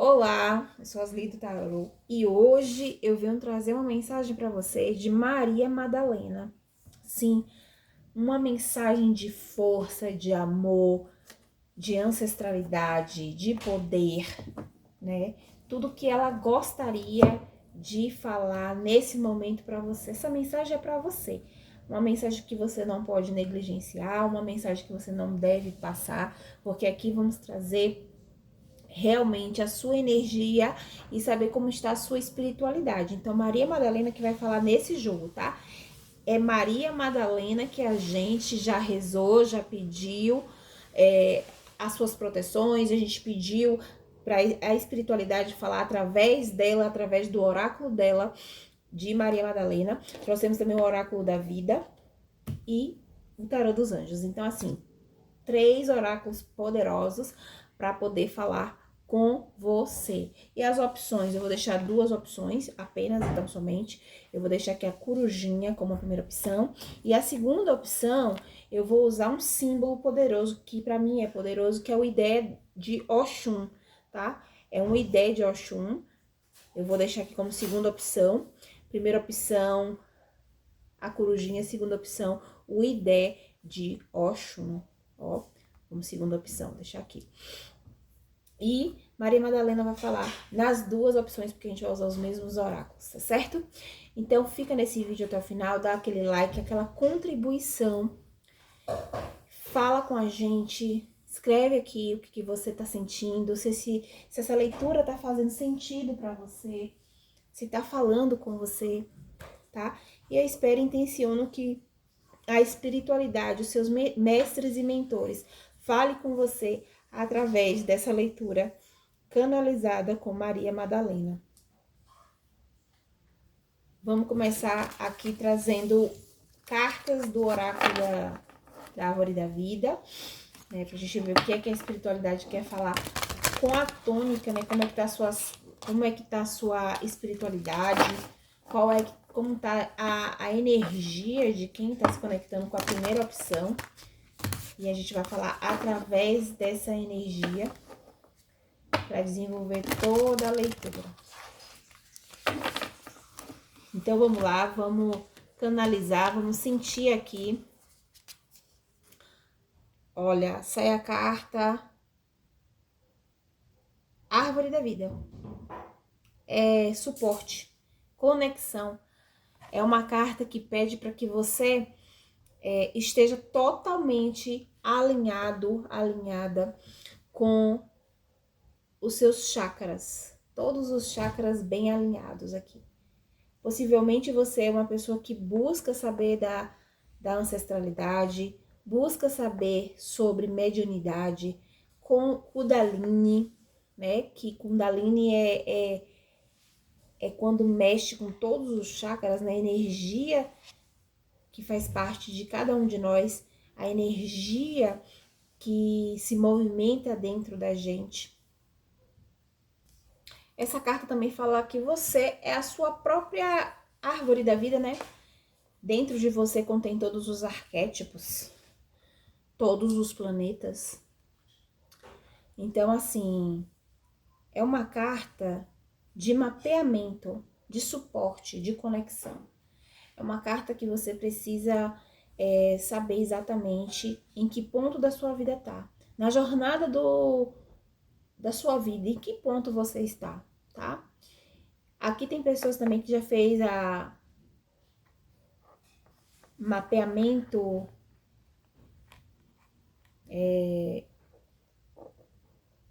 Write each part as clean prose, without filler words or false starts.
Olá, eu sou Asli do Tarô e hoje eu venho trazer uma mensagem para vocês de Maria Madalena. Sim, uma mensagem de força, de amor, de ancestralidade, de poder, né? Tudo que ela gostaria de falar nesse momento para você. Essa mensagem é para você. Uma mensagem que você não pode negligenciar, uma mensagem que você não deve passar, porque aqui vamos trazer realmente a sua energia e saber como está a sua espiritualidade. Então, Maria Madalena que vai falar nesse jogo, tá? É Maria Madalena que a gente já rezou, já pediu as suas proteções, a gente pediu para a espiritualidade falar através dela, através do oráculo dela, de Maria Madalena. Trouxemos também o oráculo da vida e o tarô dos anjos. Então, assim, 3 oráculos poderosos para poder falar com você. E as opções, eu vou deixar 2 opções apenas, então somente. Eu vou deixar aqui a corujinha como a primeira opção. E a segunda opção, eu vou usar um símbolo poderoso, que para mim é poderoso, que é o ideia de Oxum, tá? É um ideia de Oxum. Eu vou deixar aqui como segunda opção. Primeira opção, a corujinha. Segunda opção, o ideia de Oxum, ó. Como segunda opção, deixar aqui. E Maria Madalena vai falar nas 2 opções, porque a gente vai usar os mesmos oráculos, tá certo? Então, fica nesse vídeo até o final, dá aquele like, aquela contribuição. Fala com a gente, escreve aqui o que você tá sentindo, se essa leitura tá fazendo sentido pra você, se tá falando com você, tá? E eu espero e intenciono que a espiritualidade, os seus mestres e mentores, fale com você através dessa leitura canalizada com Maria Madalena. Vamos começar aqui trazendo cartas do oráculo da árvore da vida, né? Pra gente ver o que é que a espiritualidade quer falar com a tônica, né? Como é que tá a sua espiritualidade, como tá a energia de quem tá se conectando com a primeira opção. E a gente vai falar através dessa energia para desenvolver toda a leitura. Então, vamos lá, vamos canalizar, vamos sentir aqui. Olha, sai a carta Árvore da Vida. É suporte, conexão. É uma carta que pede para que você esteja totalmente alinhada com os seus chakras. Todos os chakras bem alinhados aqui. Possivelmente você é uma pessoa que busca saber da ancestralidade, busca saber sobre mediunidade, com Kundalini, né? Que Kundalini é quando mexe com todos os chakras, né? A energia que faz parte de cada um de nós, a energia que se movimenta dentro da gente. Essa carta também fala que você é a sua própria árvore da vida, né? Dentro de você contém todos os arquétipos, todos os planetas. Então, assim, é uma carta de mapeamento, de suporte, de conexão. É uma carta que você precisa saber exatamente em que ponto da sua vida tá. Na jornada da sua vida, em que ponto você está, tá? Aqui tem pessoas também que já fez mapeamento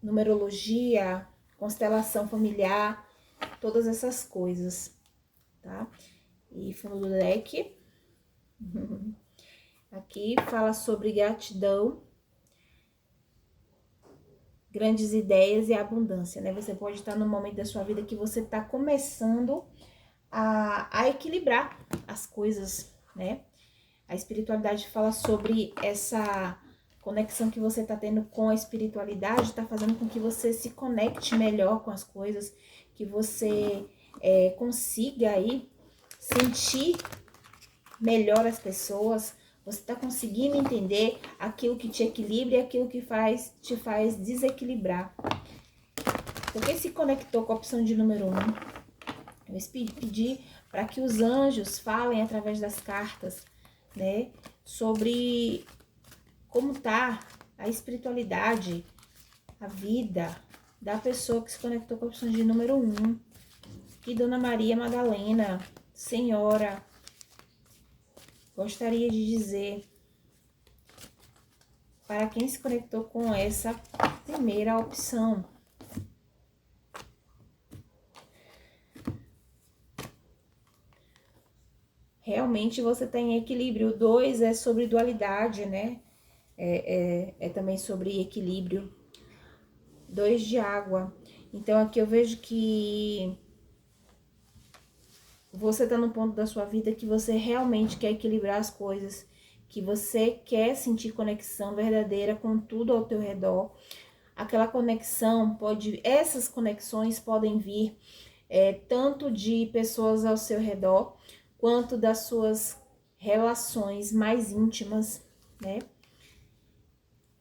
numerologia, constelação familiar, todas essas coisas, tá? E fundo do deck. Aqui fala sobre gratidão, grandes ideias e abundância, né? Você pode estar no momento da sua vida que você está começando a equilibrar as coisas, né? A espiritualidade fala sobre essa conexão que você está tendo com a espiritualidade, está fazendo com que você se conecte melhor com as coisas, que você consiga aí sentir melhor as pessoas, você está conseguindo entender aquilo que te equilibra e aquilo que te faz desequilibrar. Porque se conectou com a opção de número 1, eu pedi para que os anjos falem através das cartas, né, sobre como tá a espiritualidade, a vida da pessoa que se conectou com a opção de número 1. Que Dona Maria Madalena, Senhora, gostaria de dizer para quem se conectou com essa primeira opção. Realmente você tem equilíbrio. O 2 é sobre dualidade, né? É também sobre equilíbrio. 2 de água. Então, aqui eu vejo que você tá num ponto da sua vida que você realmente quer equilibrar as coisas, que você quer sentir conexão verdadeira com tudo ao teu redor. Aquela conexão essas conexões podem vir tanto de pessoas ao seu redor, quanto das suas relações mais íntimas, né?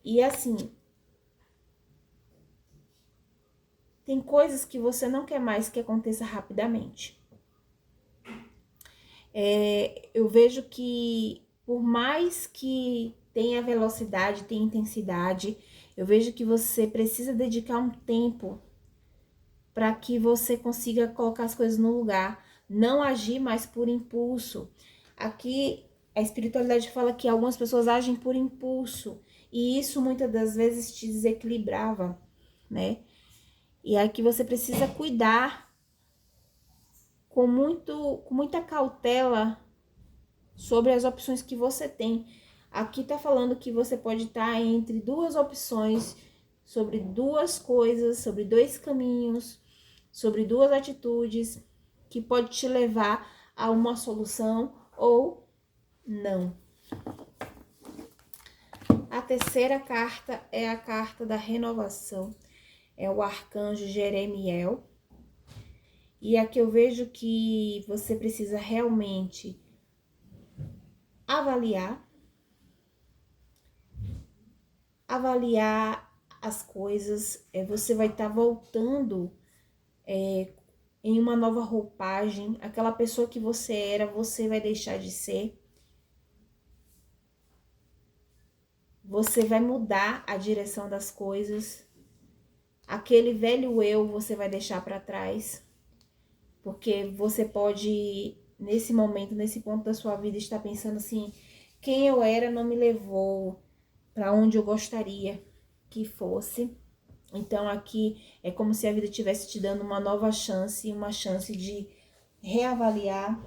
E assim, tem coisas que você não quer mais que aconteça rapidamente. Eu vejo que por mais que tenha velocidade, tenha intensidade, eu vejo que você precisa dedicar um tempo para que você consiga colocar as coisas no lugar, não agir mais por impulso. Aqui a espiritualidade fala que algumas pessoas agem por impulso e isso muitas das vezes te desequilibrava, né? E aqui você precisa cuidar com muita cautela sobre as opções que você tem. Aqui tá falando que você pode estar entre duas opções, sobre duas coisas, sobre dois caminhos, sobre duas atitudes, que pode te levar a uma solução ou não. A terceira carta é a carta da renovação, é o arcanjo Jeremiel. E aqui eu vejo que você precisa realmente avaliar as coisas. Você vai estar voltando em uma nova roupagem. Aquela pessoa que você era, você vai deixar de ser. Você vai mudar a direção das coisas. Aquele velho eu você vai deixar para trás. Porque você pode, nesse momento, nesse ponto da sua vida, estar pensando assim: quem eu era não me levou para onde eu gostaria que fosse. Então aqui é como se a vida estivesse te dando uma nova chance, uma chance de reavaliar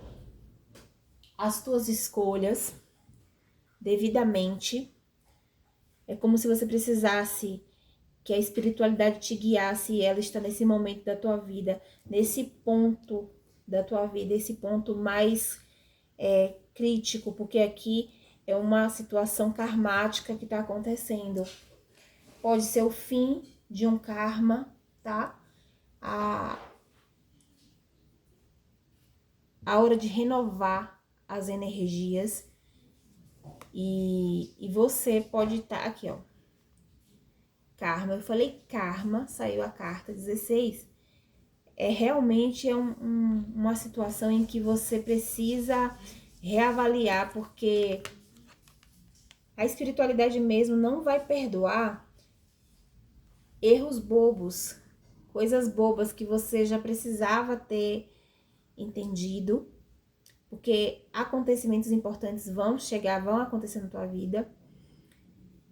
as tuas escolhas devidamente. É como se você precisasse que a espiritualidade te guiasse e ela está nesse momento da tua vida, nesse ponto da tua vida, esse ponto mais crítico, porque aqui é uma situação karmática que está acontecendo. Pode ser o fim de um karma, tá? A hora de renovar as energias. E você pode estar aqui, ó. Karma, eu falei karma, saiu a carta 16. Realmente uma situação em que você precisa reavaliar, porque a espiritualidade mesmo não vai perdoar erros bobos, coisas bobas que você já precisava ter entendido, porque acontecimentos importantes vão chegar, vão acontecer na tua vida,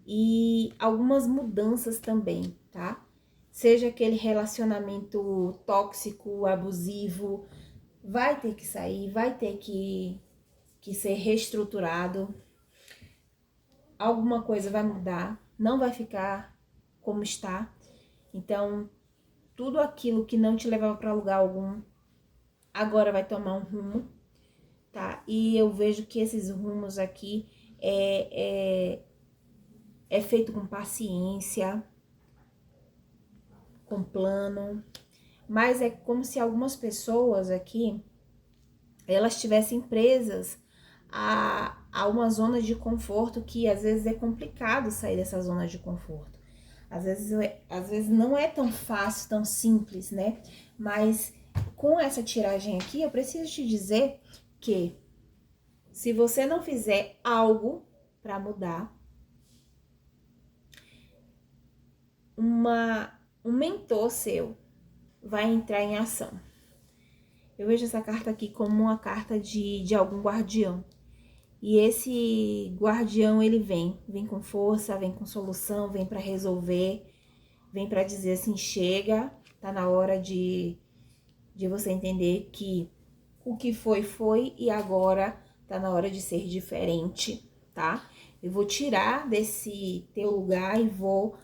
e algumas mudanças também, tá? Seja aquele relacionamento tóxico, abusivo, vai ter que sair, vai ter que ser reestruturado, alguma coisa vai mudar, não vai ficar como está. Então, tudo aquilo que não te levava para lugar algum, agora vai tomar um rumo, tá? E eu vejo que esses rumos aqui é feito com paciência, com plano, mas é como se algumas pessoas aqui, elas estivessem presas a uma zona de conforto que às vezes é complicado sair dessa zona de conforto. Às vezes não é tão fácil, tão simples, né? Mas com essa tiragem aqui, eu preciso te dizer que se você não fizer algo para mudar, um mentor seu vai entrar em ação. Eu vejo essa carta aqui como uma carta de algum guardião. E esse guardião, ele vem com força, vem com solução, vem para resolver, vem para dizer assim, chega, tá na hora de você entender que o que foi e agora tá na hora de ser diferente, tá? Eu vou tirar desse teu lugar e vou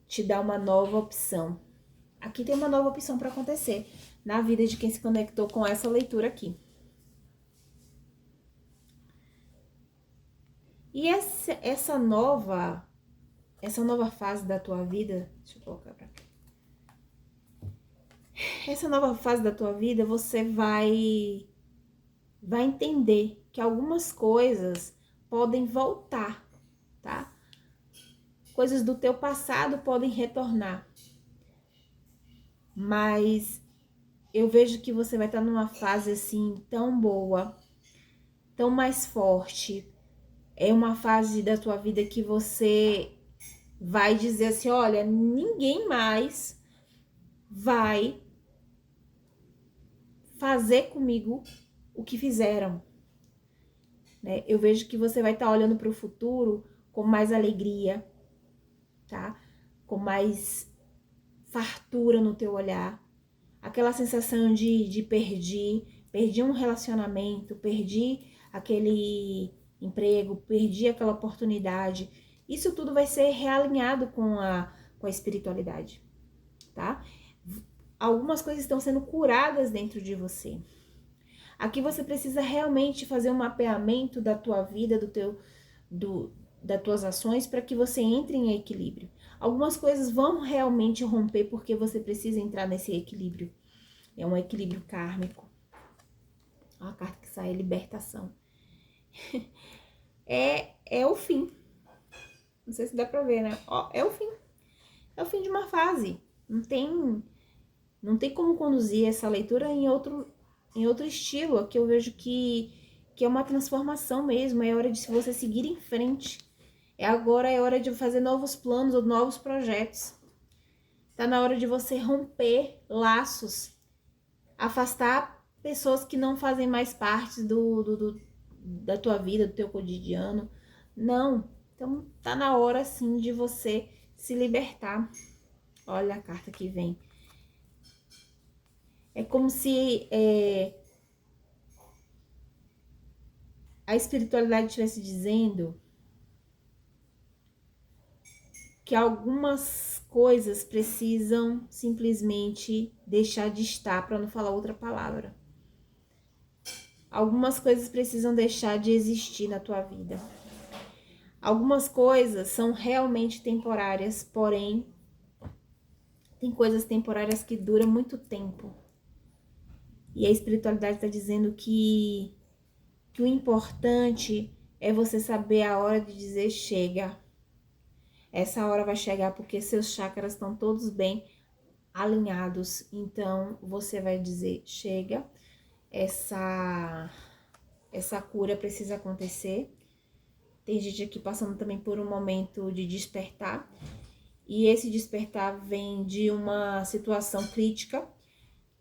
te dar uma nova opção. Aqui tem uma nova opção para acontecer na vida de quem se conectou com essa leitura aqui. E essa nova fase da tua vida, deixa eu colocar pra cá. Essa nova fase da tua vida, você vai entender que algumas coisas podem voltar, tá? Coisas do teu passado podem retornar. Mas eu vejo que você vai estar numa fase assim tão boa, tão mais forte. É uma fase da tua vida que você vai dizer assim, olha, ninguém mais vai fazer comigo o que fizeram, né? Eu vejo que você vai estar olhando para o futuro com mais alegria, tá? Com mais fartura no teu olhar. Aquela sensação de perdi um relacionamento, perdi aquele emprego, perdi aquela oportunidade. Isso tudo vai ser realinhado com a espiritualidade, tá? Algumas coisas estão sendo curadas dentro de você. Aqui você precisa realmente fazer um mapeamento da tua vida, das tuas ações, para que você entre em equilíbrio. Algumas coisas vão realmente romper porque você precisa entrar nesse equilíbrio. É um equilíbrio kármico. Ó, a carta que sai é libertação. É o fim. Não sei se dá pra ver, né? Ó, é o fim. É o fim de uma fase. Não tem como conduzir essa leitura em outro estilo. Aqui eu vejo que é uma transformação mesmo. É hora de você seguir em frente. Agora é hora de fazer novos planos ou novos projetos. Tá na hora de você romper laços, afastar pessoas que não fazem mais parte da tua vida, do teu cotidiano. Não. Então tá na hora sim de você se libertar. Olha a carta que vem. É como se a espiritualidade estivesse dizendo que algumas coisas precisam simplesmente deixar de estar, para não falar outra palavra. Algumas coisas precisam deixar de existir na tua vida. Algumas coisas são realmente temporárias, porém, tem coisas temporárias que duram muito tempo. E a espiritualidade está dizendo que o importante é você saber a hora de dizer chega. Essa hora vai chegar porque seus chakras estão todos bem alinhados. Então, você vai dizer chega. Essa cura precisa acontecer. Tem gente aqui passando também por um momento de despertar. E esse despertar vem de uma situação crítica.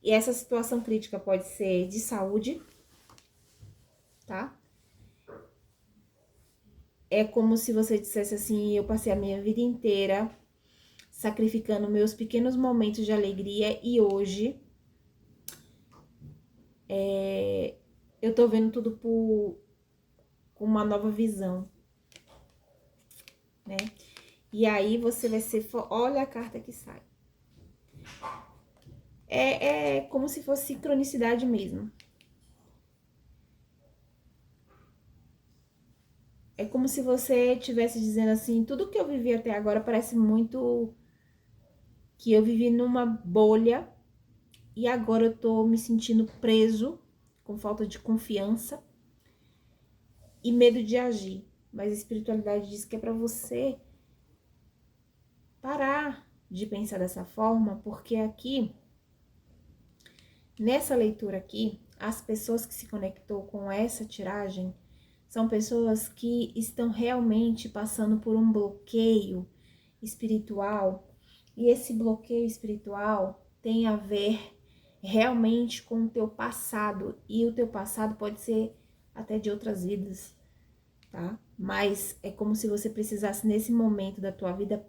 E essa situação crítica pode ser de saúde, tá? É como se você dissesse assim, eu passei a minha vida inteira sacrificando meus pequenos momentos de alegria e hoje eu tô vendo tudo com uma nova visão, né? E aí você vai ser, olha a carta que sai. É como se fosse sincronicidade mesmo. É como se você estivesse dizendo assim, tudo que eu vivi até agora parece muito que eu vivi numa bolha e agora eu tô me sentindo preso, com falta de confiança e medo de agir. Mas a espiritualidade diz que é para você parar de pensar dessa forma, porque aqui, nessa leitura aqui, as pessoas que se conectou com essa tiragem são pessoas que estão realmente passando por um bloqueio espiritual, e esse bloqueio espiritual tem a ver realmente com o teu passado, e o teu passado pode ser até de outras vidas, tá? Mas é como se você precisasse nesse momento da tua vida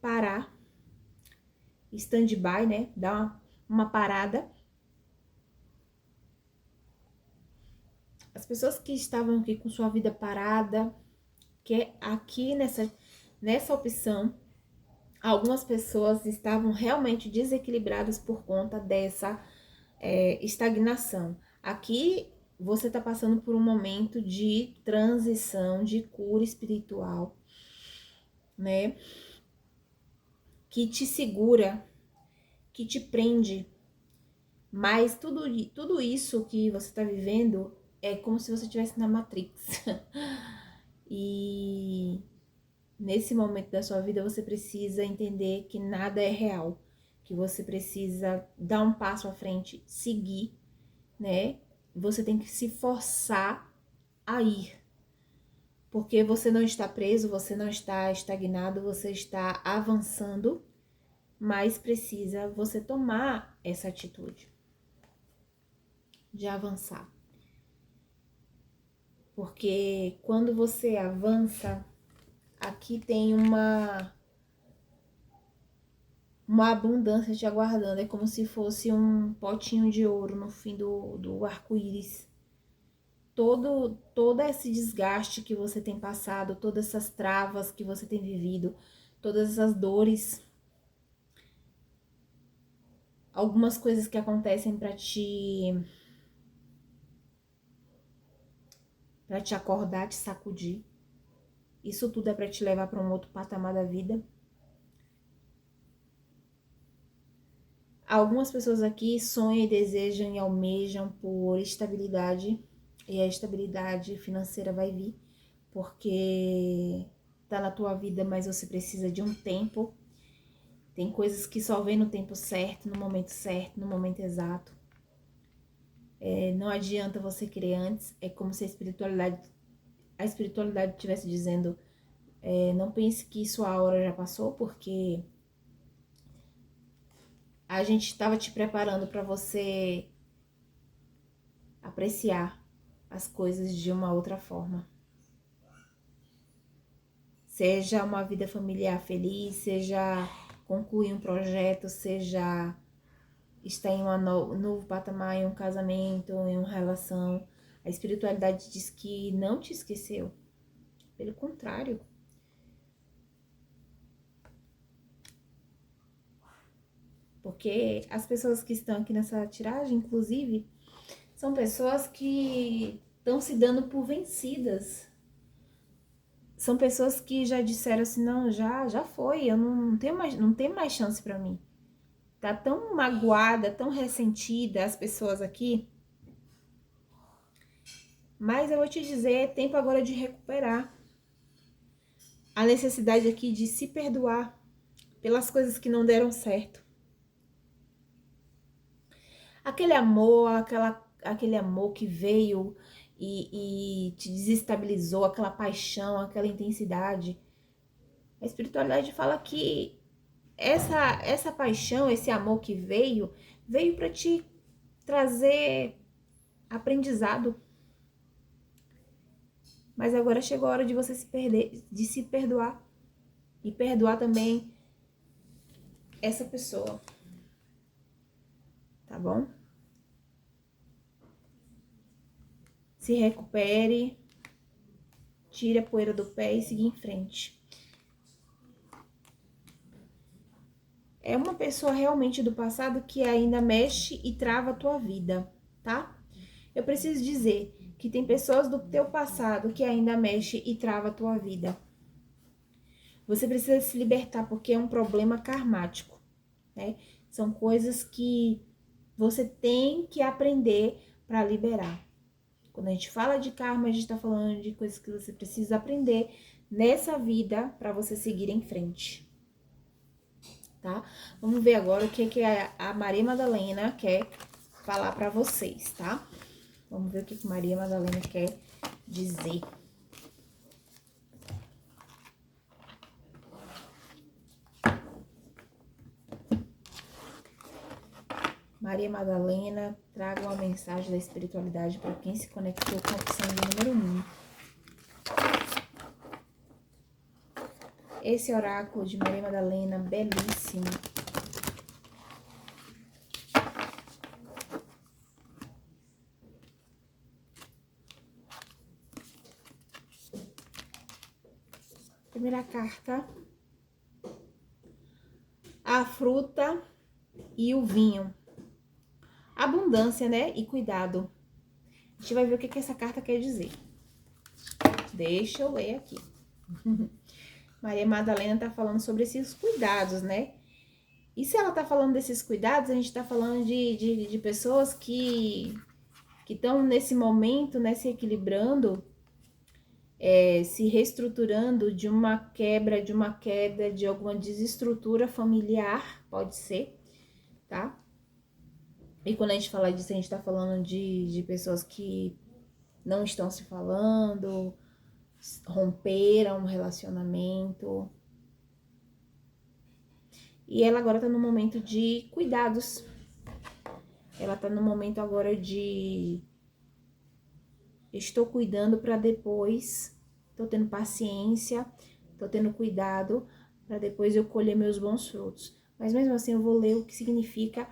parar, stand-by, né? Dar uma parada. As pessoas que estavam aqui com sua vida parada, que aqui nessa opção, algumas pessoas estavam realmente desequilibradas por conta dessa estagnação. Aqui você está passando por um momento de transição, de cura espiritual, né? Que te segura, que te prende. Mas tudo isso que você está vivendo é como se você estivesse na Matrix. E nesse momento da sua vida você precisa entender que nada é real, que você precisa dar um passo à frente, seguir, né? Você tem que se forçar a ir, porque você não está preso, você não está estagnado, você está avançando, mas precisa você tomar essa atitude de avançar. Porque quando você avança, aqui tem uma abundância te aguardando. É como se fosse um potinho de ouro no fim do arco-íris. Todo esse desgaste que você tem passado, todas essas travas que você tem vivido, todas essas dores, algumas coisas que acontecem para te acordar, te sacudir. Isso tudo é para te levar para um outro patamar da vida. Algumas pessoas aqui sonham e desejam e almejam por estabilidade, e a estabilidade financeira vai vir, porque tá na tua vida, mas você precisa de um tempo. Tem coisas que só vem no tempo certo, no momento exato. Não adianta você querer antes, é como se a espiritualidade estivesse dizendo, não pense que sua hora já passou, porque a gente estava te preparando para você apreciar as coisas de uma outra forma. Seja uma vida familiar feliz, seja concluir um projeto, seja estar em um novo patamar, em um casamento, em uma relação. A espiritualidade diz que não te esqueceu. Pelo contrário. Porque as pessoas que estão aqui nessa tiragem, inclusive, são pessoas que estão se dando por vencidas. São pessoas que já disseram assim, não, já foi, eu não tenho mais chance pra mim. Tá tão magoada, tão ressentida as pessoas aqui. Mas eu vou te dizer, é tempo agora de recuperar. A necessidade aqui de se perdoar pelas coisas que não deram certo. Aquele amor que veio e te desestabilizou, aquela paixão, aquela intensidade. A espiritualidade fala que essa paixão, esse amor que veio para te trazer aprendizado. Mas agora chegou a hora de você de se perdoar. E perdoar também essa pessoa. Tá bom? Se recupere, tire a poeira do pé e siga em frente. É uma pessoa realmente do passado que ainda mexe e trava a tua vida, tá? Eu preciso dizer que tem pessoas do teu passado que ainda mexe e trava a tua vida. Você precisa se libertar porque é um problema karmático, né? São coisas que você tem que aprender para liberar. Quando a gente fala de karma, a gente tá falando de coisas que você precisa aprender nessa vida para você seguir em frente. tá? Vamos ver agora o que a Maria Madalena quer falar pra vocês, tá? Vamos ver o que Maria Madalena quer dizer. Maria Madalena, traga uma mensagem da espiritualidade para quem se conectou com a opção de número 1. Esse oráculo de Maria Madalena, belíssimo. Primeira carta. A fruta e o vinho. Abundância, né? E cuidado. A gente vai ver o que essa carta quer dizer. Deixa eu ler aqui. Maria Madalena tá falando sobre esses cuidados, né? E se ela tá falando desses cuidados, a gente tá falando de pessoas que estão nesse momento, né, se equilibrando, se reestruturando de uma quebra, de uma queda, de alguma desestrutura familiar, pode ser, tá? E quando a gente fala disso, a gente tá falando de pessoas que não estão se falando, romperam um relacionamento. E ela agora tá no momento de cuidados. Ela tá no momento agora de estou cuidando para depois, tô tendo paciência, tô tendo cuidado para depois eu colher meus bons frutos. Mas mesmo assim eu vou ler o que significa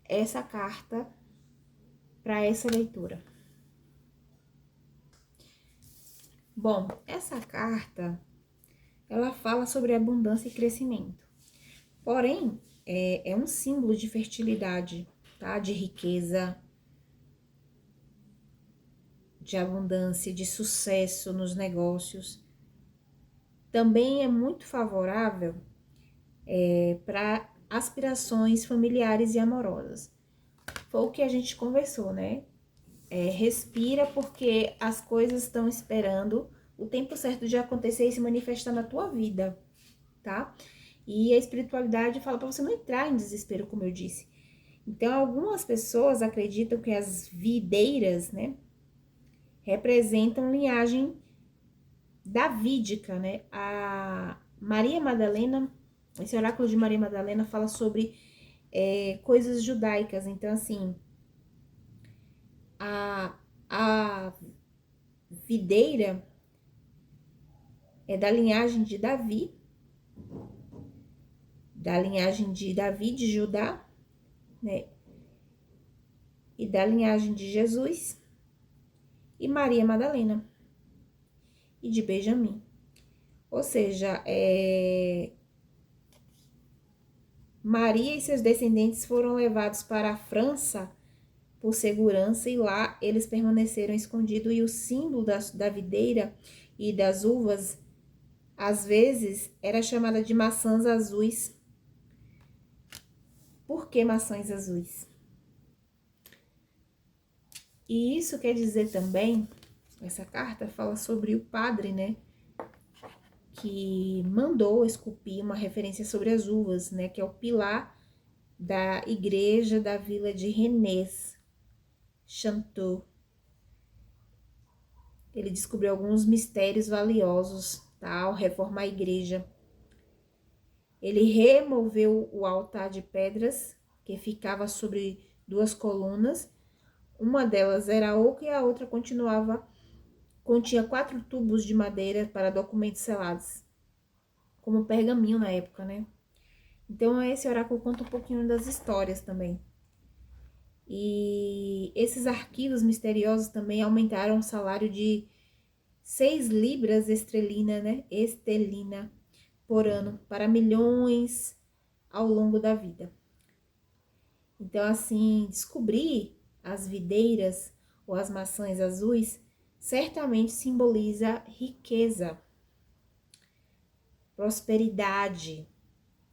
essa carta para essa leitura. Bom, essa carta, ela fala sobre abundância e crescimento. Porém, é um símbolo de fertilidade, tá? De riqueza, de abundância, de sucesso nos negócios. Também é muito favorável para aspirações familiares e amorosas. Foi o que a gente conversou, né? Respira porque as coisas estão esperando o tempo certo de acontecer e se manifestar na tua vida, tá? E a espiritualidade fala para você não entrar em desespero, como eu disse. Então, algumas pessoas acreditam que as videiras, né, representam linhagem davídica, né? A Maria Madalena, esse oráculo de Maria Madalena fala sobre coisas judaicas. Então, assim, a videira é da linhagem de Davi, de Judá, né? E da linhagem de Jesus e Maria Madalena e de Benjamim. Ou seja, Maria e seus descendentes foram levados para a França por segurança e lá eles permaneceram escondidos e o símbolo da videira e das uvas às vezes era chamada de maçãs azuis. Por que maçãs azuis? E isso quer dizer também, essa carta fala sobre o padre, né, que mandou esculpir uma referência sobre as uvas, né, que é o pilar da igreja da vila de Rennes, Chanteau. Ele descobriu alguns mistérios valiosos, tá, ao reformar a igreja. Ele removeu o altar de pedras, que ficava sobre duas colunas. Uma delas era oca e a outra continha 4 tubos de madeira para documentos selados, como pergaminho na época, né? Então, esse oráculo conta um pouquinho das histórias também. E esses arquivos misteriosos também aumentaram o salário de 6 libras esterlina, né? Estelina por ano, para milhões ao longo da vida. Então, assim, descobrir as videiras ou as maçãs azuis certamente simboliza riqueza, prosperidade.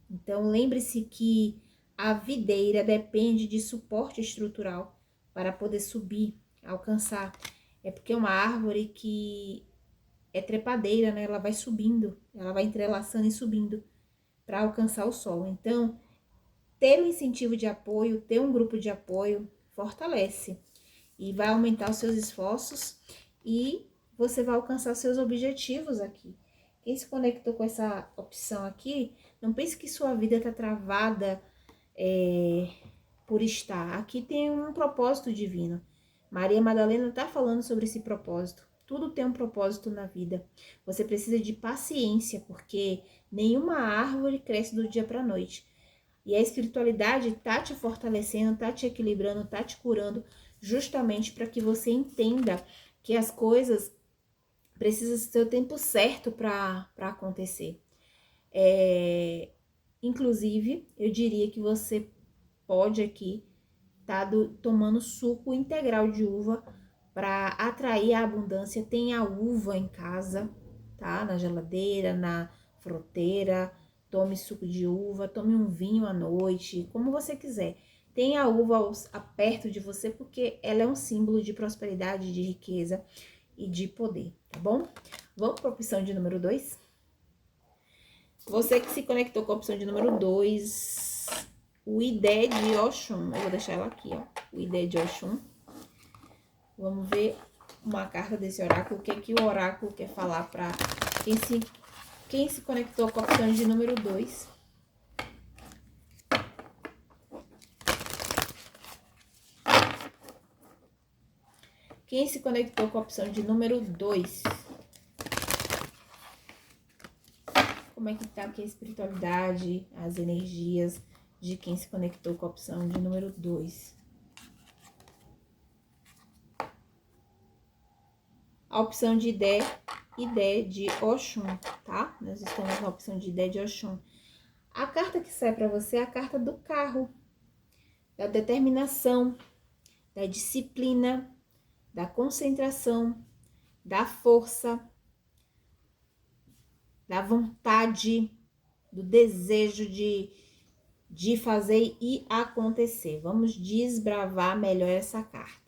Então, lembre-se que a videira depende de suporte estrutural para poder subir, alcançar. É porque é uma árvore que é trepadeira, né? Ela vai subindo, ela vai entrelaçando e subindo para alcançar o sol. Então, ter um incentivo de apoio, ter um grupo de apoio, fortalece. E vai aumentar os seus esforços e você vai alcançar seus objetivos aqui. Quem se conectou com essa opção aqui, não pense que sua vida tá travada por estar. Aqui tem um propósito divino. Maria Madalena tá falando sobre esse propósito. Tudo tem um propósito na vida. Você precisa de paciência, porque nenhuma árvore cresce do dia para a noite. E a espiritualidade tá te fortalecendo, tá te equilibrando, tá te curando, justamente para que você entenda que as coisas precisam ter o tempo certo para acontecer. Inclusive, eu diria que você pode aqui tá tomando suco integral de uva para atrair a abundância. Tem a uva em casa, tá? Na geladeira, na fruteira. Tome suco de uva, tome um vinho à noite, como você quiser. Tenha a uva perto de você, porque ela é um símbolo de prosperidade, de riqueza e de poder, tá bom? Vamos para a opção de número 2? Você que se conectou com a opção de número 2, o Idé de Oxum. Eu vou deixar ela aqui, ó. O Idé de Oxum. Vamos ver uma carta desse oráculo. O que é que o oráculo quer falar para quem se conectou com a opção de número 2. Quem se conectou com a opção de número 2? Como é que tá aqui a espiritualidade, as energias de quem se conectou com a opção de número 2? A opção de Idé de Oxum, tá? Nós estamos na opção de Idé de Oxum. A carta que sai para você é a carta do carro, da determinação, da disciplina, da concentração, da força, da vontade, do desejo de fazer e acontecer. Vamos desbravar melhor essa carta.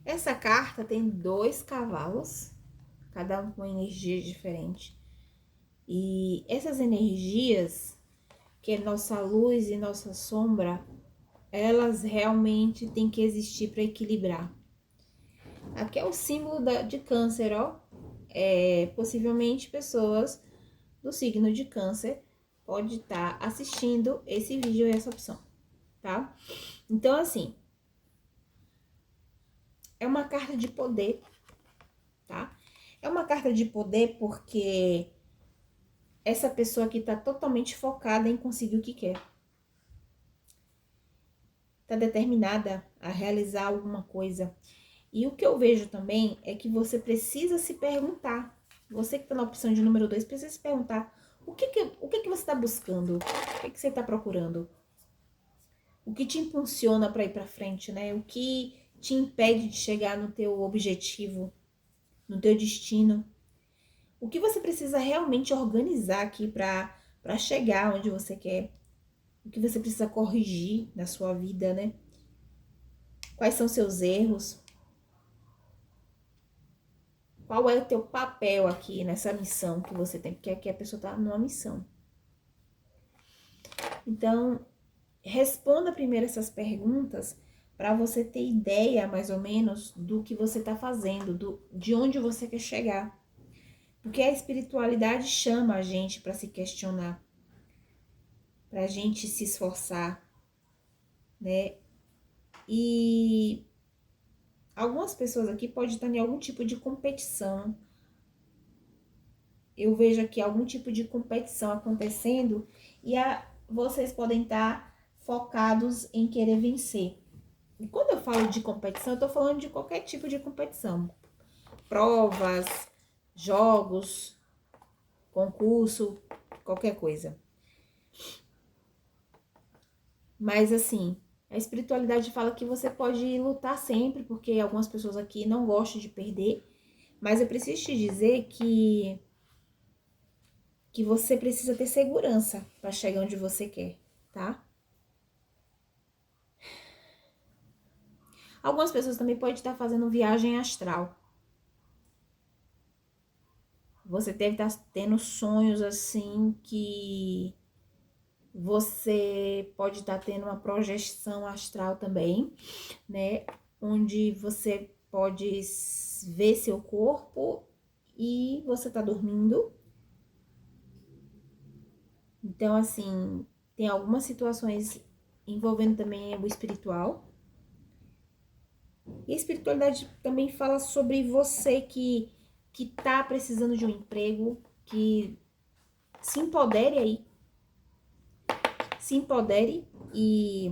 Essa carta tem 2 cavalos, cada um com uma energia diferente. E essas energias, que é nossa luz e nossa sombra, elas realmente têm que existir para equilibrar. Aqui é o símbolo de câncer, ó. Possivelmente pessoas do signo de câncer pode estar assistindo esse vídeo e essa opção, tá? Então, assim, é uma carta de poder, tá? É uma carta de poder porque essa pessoa aqui tá totalmente focada em conseguir o que quer. Tá determinada a realizar alguma coisa. E o que eu vejo também é que você precisa se perguntar. Você que tá na opção de número 2, precisa se perguntar o que você tá buscando? O que você tá procurando? O que te impulsiona para ir para frente, né? O que te impede de chegar no teu objetivo, no teu destino? O que você precisa realmente organizar aqui para chegar onde você quer? O que você precisa corrigir na sua vida, né? Quais são seus erros? Qual é o teu papel aqui nessa missão que você tem? Porque aqui a pessoa tá numa missão. Então, responda primeiro essas perguntas para você ter ideia, mais ou menos, do que você tá fazendo, de onde você quer chegar. Porque a espiritualidade chama a gente para se questionar, pra gente se esforçar, né? E algumas pessoas aqui podem estar em algum tipo de competição. Eu vejo aqui algum tipo de competição acontecendo e vocês podem estar focados em querer vencer. E quando eu falo de competição, eu tô falando de qualquer tipo de competição. Provas, jogos, concurso, qualquer coisa. Mas assim, a espiritualidade fala que você pode lutar sempre, porque algumas pessoas aqui não gostam de perder. Mas eu preciso te dizer que você precisa ter segurança para chegar onde você quer, tá? Algumas pessoas também podem estar fazendo viagem astral. Você deve estar tendo sonhos assim que você pode estar tendo uma projeção astral também, né? Onde você pode ver seu corpo e você tá dormindo. Então, assim, tem algumas situações envolvendo também o espiritual. E a espiritualidade também fala sobre você que tá precisando de um emprego, que se empodere aí, se empodere e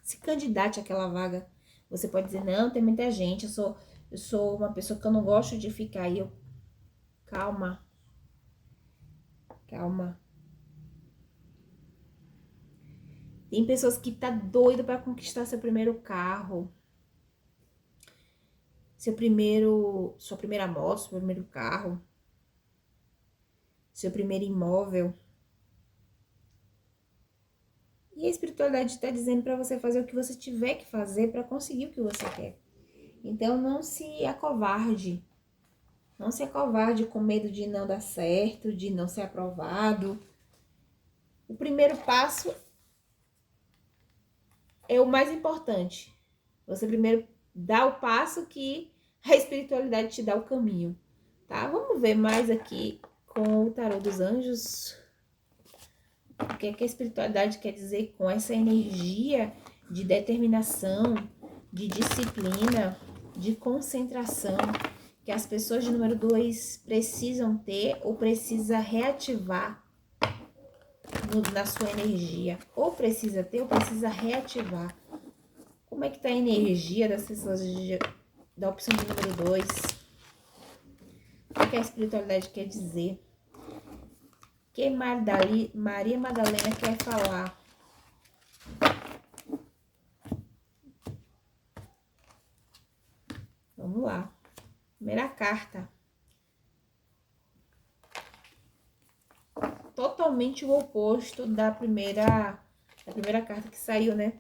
se candidate àquela vaga. Você pode dizer, não, tem muita gente, eu sou uma pessoa que eu não gosto de ficar aí. Calma, calma. Tem pessoas que tá doida para conquistar seu primeiro carro, sua primeira moto, seu primeiro carro, seu primeiro imóvel. E a espiritualidade está dizendo para você fazer o que você tiver que fazer para conseguir o que você quer. Então não se acovarde. Não se acovarde com medo de não dar certo, de não ser aprovado. O primeiro passo é o mais importante. Você primeiro dá o passo que a espiritualidade te dá o caminho, tá? Vamos ver mais aqui com o tarô dos anjos. O que é que a espiritualidade quer dizer com essa energia de determinação, de disciplina, de concentração que as pessoas de número 2 precisam ter ou precisa reativar na sua energia. Ou precisa ter ou precisa reativar. Como é que tá a energia das pessoas da opção de número 2? O que a espiritualidade quer dizer? O que Maria Madalena quer falar? Vamos lá. Primeira carta. Totalmente o oposto da primeira carta que saiu, né?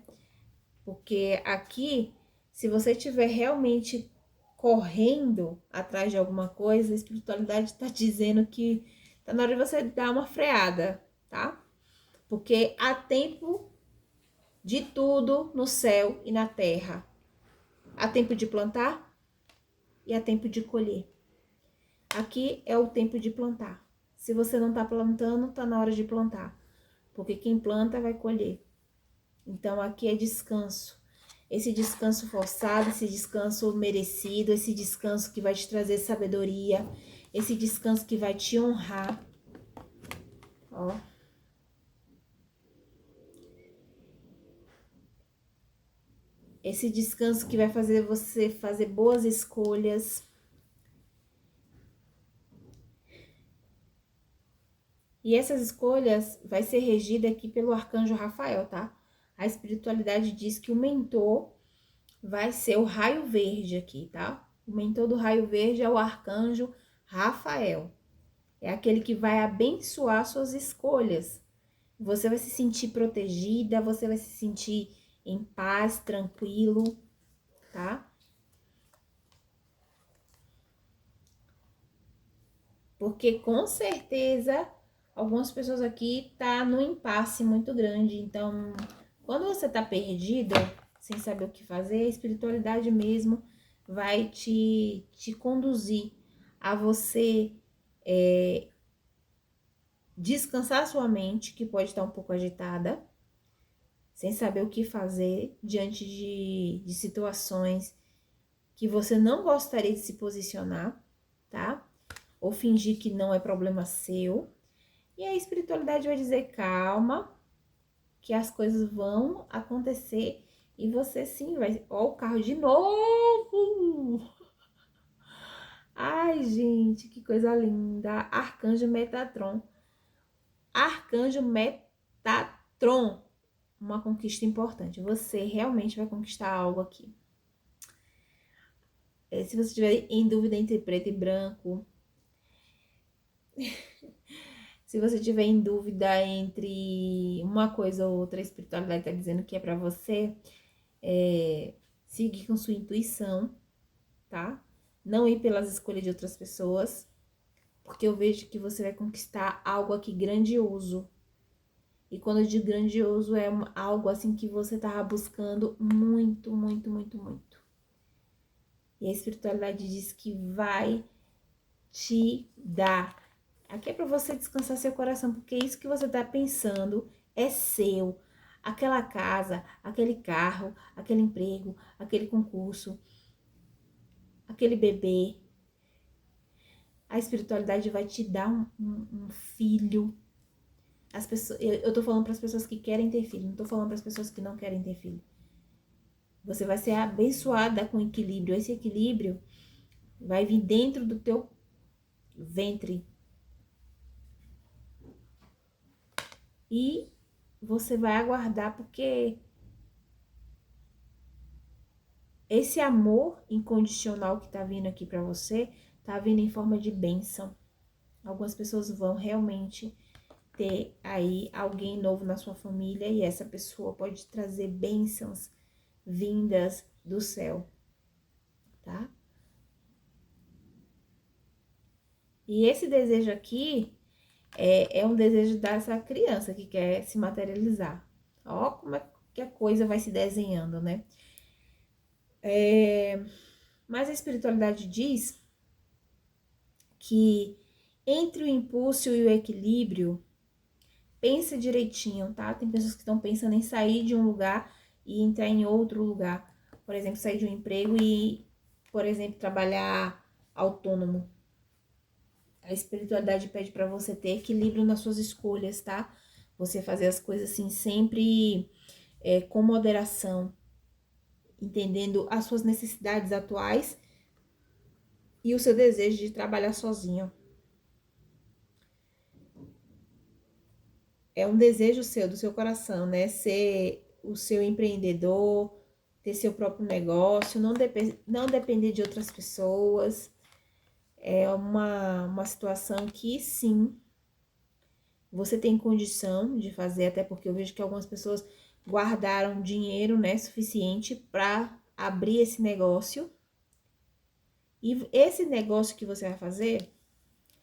Porque aqui, se você estiver realmente correndo atrás de alguma coisa, a espiritualidade está dizendo que tá na hora de você dar uma freada, tá? Porque há tempo de tudo no céu e na terra. Há tempo de plantar e há tempo de colher. Aqui é o tempo de plantar. Se você não tá plantando, tá na hora de plantar. Porque quem planta vai colher. Então aqui é descanso. Esse descanso forçado, esse descanso merecido, esse descanso que vai te trazer sabedoria, esse descanso que vai te honrar. Ó. Esse descanso que vai fazer você fazer boas escolhas. E essas escolhas vai ser regida aqui pelo arcanjo Rafael, tá? A espiritualidade diz que o mentor vai ser o raio verde aqui, tá? O mentor do raio verde é o arcanjo Rafael. É aquele que vai abençoar suas escolhas. Você vai se sentir protegida, você vai se sentir em paz, tranquilo, tá? Porque com certeza algumas pessoas aqui tá no impasse muito grande. Então, quando você tá perdido, sem saber o que fazer, a espiritualidade mesmo vai te conduzir a você descansar sua mente, que pode estar um pouco agitada, sem saber o que fazer diante de situações que você não gostaria de se posicionar, tá? Ou fingir que não é problema seu. E a espiritualidade vai dizer, calma, que as coisas vão acontecer e você sim vai... Ó, o carro de novo! Ai, gente, que coisa linda! Arcanjo Metatron. Arcanjo Metatron. Uma conquista importante. Você realmente vai conquistar algo aqui. Se você estiver em dúvida entre preto e branco, se você estiver em dúvida entre uma coisa ou outra, a espiritualidade está dizendo que é para você seguir com sua intuição, tá? não ir pelas escolhas de outras pessoas, porque eu vejo que você vai conquistar algo aqui grandioso. E quando eu digo grandioso, é algo assim que você tava buscando muito, muito, muito, muito. E a espiritualidade diz que vai te dar. Aqui é para você descansar seu coração, porque isso que você tá pensando é seu. Aquela casa, aquele carro, aquele emprego, aquele concurso, aquele bebê. A espiritualidade vai te dar um filho. As pessoas, eu tô falando para as pessoas que querem ter filho, não tô falando para as pessoas que não querem ter filho. Você vai ser abençoada com equilíbrio. Esse equilíbrio vai vir dentro do teu ventre. E você vai aguardar, porque esse amor incondicional que tá vindo aqui para você, tá vindo em forma de bênção. Algumas pessoas vão realmente ter aí alguém novo na sua família e essa pessoa pode trazer bênçãos vindas do céu, tá? E esse desejo aqui é um desejo dessa criança que quer se materializar. Ó, como é que a coisa vai se desenhando, né? Mas a espiritualidade diz que entre o impulso e o equilíbrio, pensa direitinho, tá? Tem pessoas que estão pensando em sair de um lugar e entrar em outro lugar. Por exemplo, sair de um emprego e, por exemplo, trabalhar autônomo. A espiritualidade pede para você ter equilíbrio nas suas escolhas, tá? Você fazer as coisas assim sempre com moderação, entendendo as suas necessidades atuais e o seu desejo de trabalhar sozinho. É um desejo seu, do seu coração, né? Ser o seu empreendedor, ter seu próprio negócio, não depender de outras pessoas. É uma situação que, sim, você tem condição de fazer, até porque eu vejo que algumas pessoas guardaram dinheiro, né, suficiente para abrir esse negócio. E esse negócio que você vai fazer,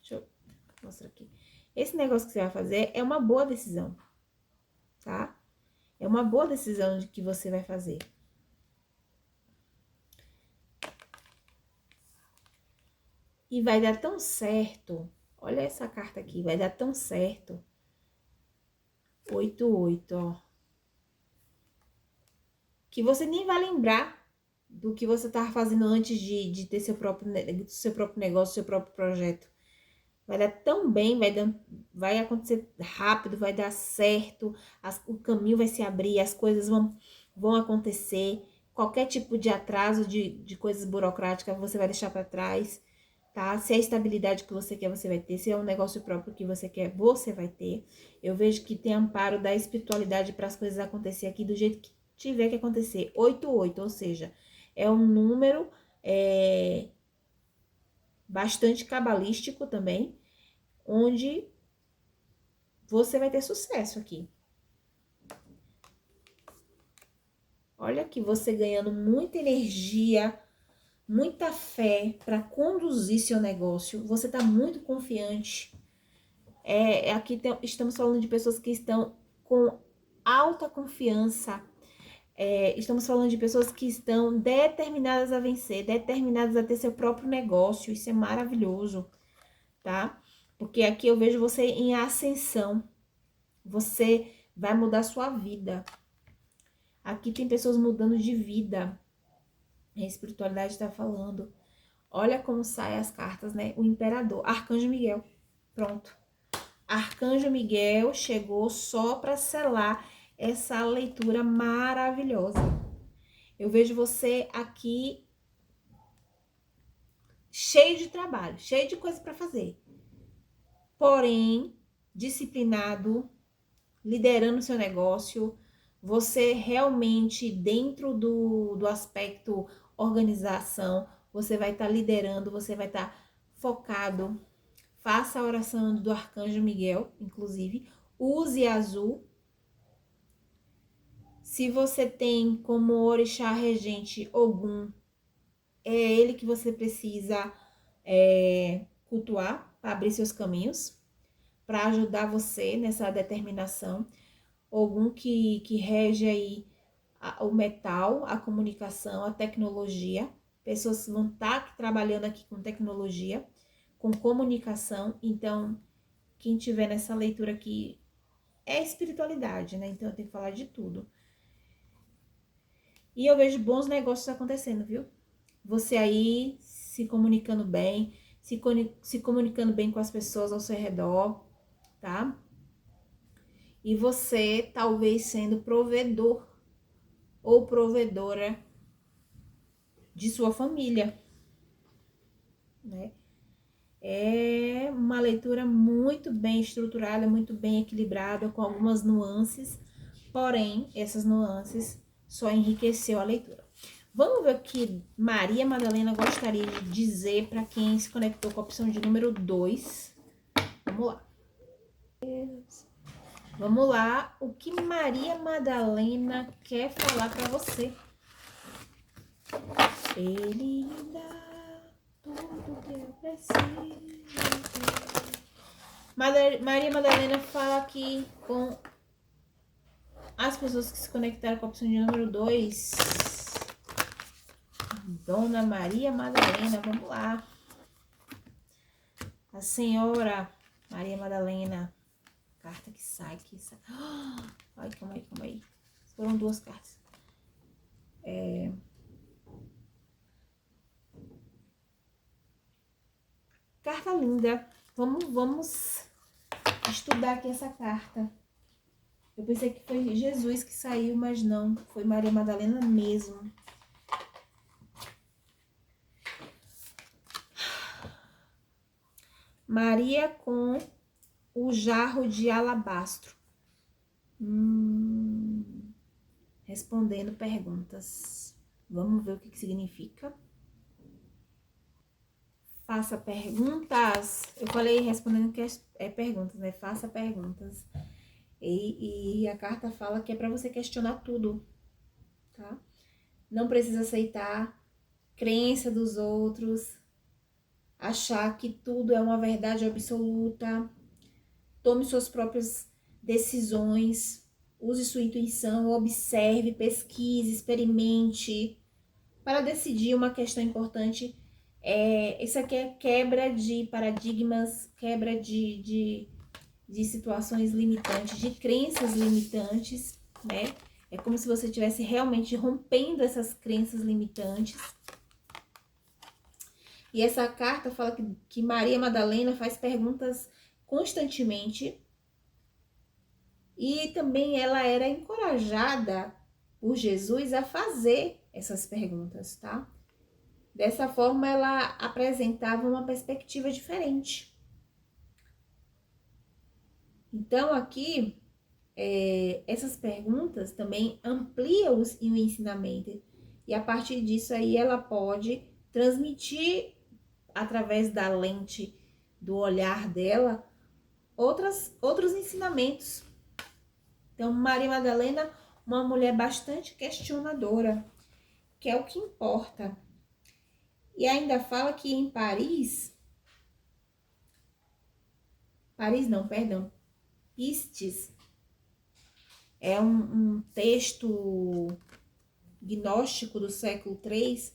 deixa eu mostrar aqui. Esse negócio que você vai fazer é uma boa decisão, tá? É uma boa decisão de que você vai fazer. E vai dar tão certo. Olha essa carta aqui, vai dar tão certo. 8-8, ó. Que você nem vai lembrar do que você estava fazendo antes de ter seu próprio negócio, seu próprio projeto. Vai dar tão bem, vai acontecer rápido, vai dar certo, o caminho vai se abrir, as coisas vão acontecer. Qualquer tipo de atraso de coisas burocráticas você vai deixar para trás, tá? Se é a estabilidade que você quer, você vai ter. Se é um negócio próprio que você quer, você vai ter. Eu vejo que tem amparo da espiritualidade para as coisas acontecer aqui do jeito que tiver que acontecer. 8-8, ou seja, é um número bastante cabalístico também, onde você vai ter sucesso aqui. Olha aqui, você ganhando muita energia, muita fé para conduzir seu negócio. Você tá muito confiante. Aqui estamos falando de pessoas que estão com alta confiança. Estamos falando de pessoas que estão determinadas a vencer, determinadas a ter seu próprio negócio. Isso é maravilhoso, tá? Porque aqui eu vejo você em ascensão. Você vai mudar sua vida. Aqui tem pessoas mudando de vida. A espiritualidade está falando. Olha como saem as cartas, né? O imperador, Arcanjo Miguel. Pronto. Arcanjo Miguel chegou só para selar essa leitura maravilhosa. Eu vejo você aqui cheio de trabalho, cheio de coisa para fazer. Porém, disciplinado, liderando seu negócio, você realmente, dentro do aspecto organização, você vai estar liderando, você vai estar focado. Faça a oração do Arcanjo Miguel, inclusive. Use azul. Se você tem como orixá regente Ogum, é ele que você precisa cultuar para abrir seus caminhos, para ajudar você nessa determinação. Algum que rege aí o metal, a comunicação, a tecnologia. Pessoas que vão estar trabalhando aqui com tecnologia, com comunicação. Então, quem tiver nessa leitura aqui é espiritualidade, né? Então, eu tenho que falar de tudo. E eu vejo bons negócios acontecendo, viu? Você aí se comunicando bem, se comunicando bem com as pessoas ao seu redor, tá? E você talvez sendo provedor ou provedora de sua família, né? É uma leitura muito bem estruturada, muito bem equilibrada, com algumas nuances, porém, essas nuances só enriqueceu a leitura. Vamos ver o que Maria Madalena gostaria de dizer para quem se conectou com a opção de número 2. Vamos lá. Vamos lá, o que Maria Madalena quer falar para você. Ele dá tudo que eu preciso. Maria Madalena fala aqui com as pessoas que se conectaram com a opção de número 2. Dona Maria Madalena, vamos lá. A senhora Maria Madalena. Carta que sai, Ai, calma aí. Foram 2 cartas. Carta linda. Vamos estudar aqui essa carta. Eu pensei que foi Jesus que saiu, mas não. Foi Maria Madalena mesmo. Maria com o jarro de alabastro. Respondendo perguntas. Vamos ver o que significa. Faça perguntas. Eu falei respondendo perguntas, né? Faça perguntas. E a carta fala que é para você questionar tudo, tá? Não precisa aceitar crença dos outros, achar que tudo é uma verdade absoluta. Tome suas próprias decisões, use sua intuição, observe, pesquise, experimente para decidir uma questão importante. Isso aqui é quebra de paradigmas, quebra de situações limitantes, de crenças limitantes, né? É como se você estivesse realmente rompendo essas crenças limitantes. E essa carta fala que Maria Madalena faz perguntas constantemente. E também ela era encorajada por Jesus a fazer essas perguntas, tá? Dessa forma, ela apresentava uma perspectiva diferente. Então, aqui, essas perguntas também ampliam o ensinamento. E a partir disso aí, ela pode transmitir, através da lente do olhar dela, outros ensinamentos. Então, Maria Madalena, uma mulher bastante questionadora, que é o que importa. E ainda fala que em Pistis, é um texto gnóstico do século III,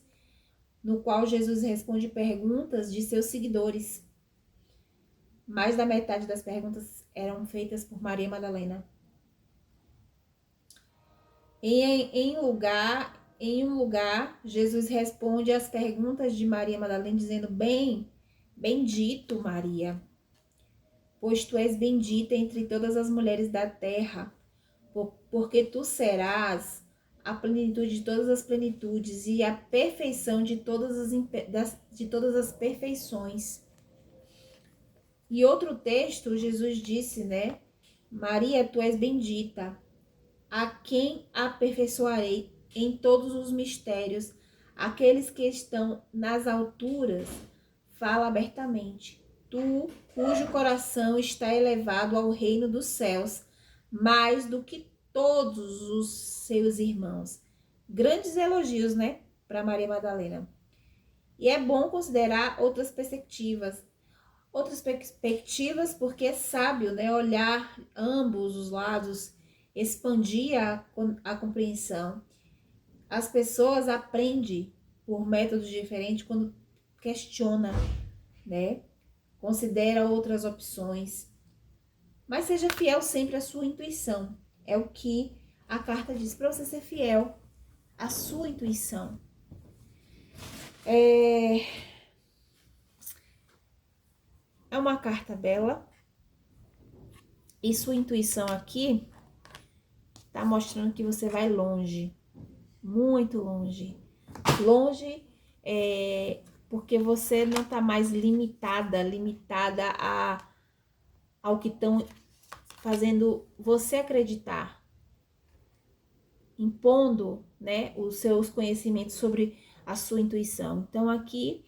no qual Jesus responde perguntas de seus seguidores. Mais da metade das perguntas eram feitas por Maria Madalena. Em um lugar, Jesus responde às perguntas de Maria Madalena, dizendo: Bendito, Maria, pois tu és bendita entre todas as mulheres da terra, porque tu serás a plenitude de todas as plenitudes e a perfeição de todas as perfeições. E outro texto, Jesus disse, né? Maria, tu és bendita, a quem aperfeiçoarei em todos os mistérios, aqueles que estão nas alturas, fala abertamente. Tu, cujo coração está elevado ao reino dos céus, mais do que todos os seus irmãos. Grandes elogios, né, para Maria Madalena. E é bom considerar outras perspectivas. Porque é sábio, né? Olhar ambos os lados, expandir a compreensão. As pessoas aprendem por métodos diferentes quando questiona, né? Considera outras opções. Mas seja fiel sempre à sua intuição. É o que a carta diz para você ser fiel à sua intuição. É uma carta bela. E sua intuição aqui tá mostrando que você vai longe. Muito longe. Longe porque você não tá mais limitada ao que estão fazendo você acreditar. Impondo, né, os seus conhecimentos sobre a sua intuição. Então, aqui,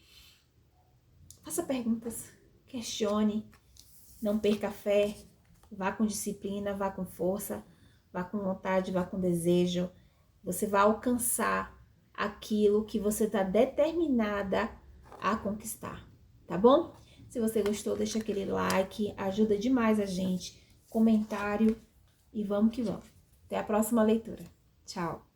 faça perguntas, questione, não perca a fé, vá com disciplina, vá com força, vá com vontade, vá com desejo. Você vai alcançar aquilo que você está determinada a conquistar, tá bom? Se você gostou, deixa aquele like, ajuda demais a gente, comentário e vamos que vamos. Até a próxima leitura. Tchau!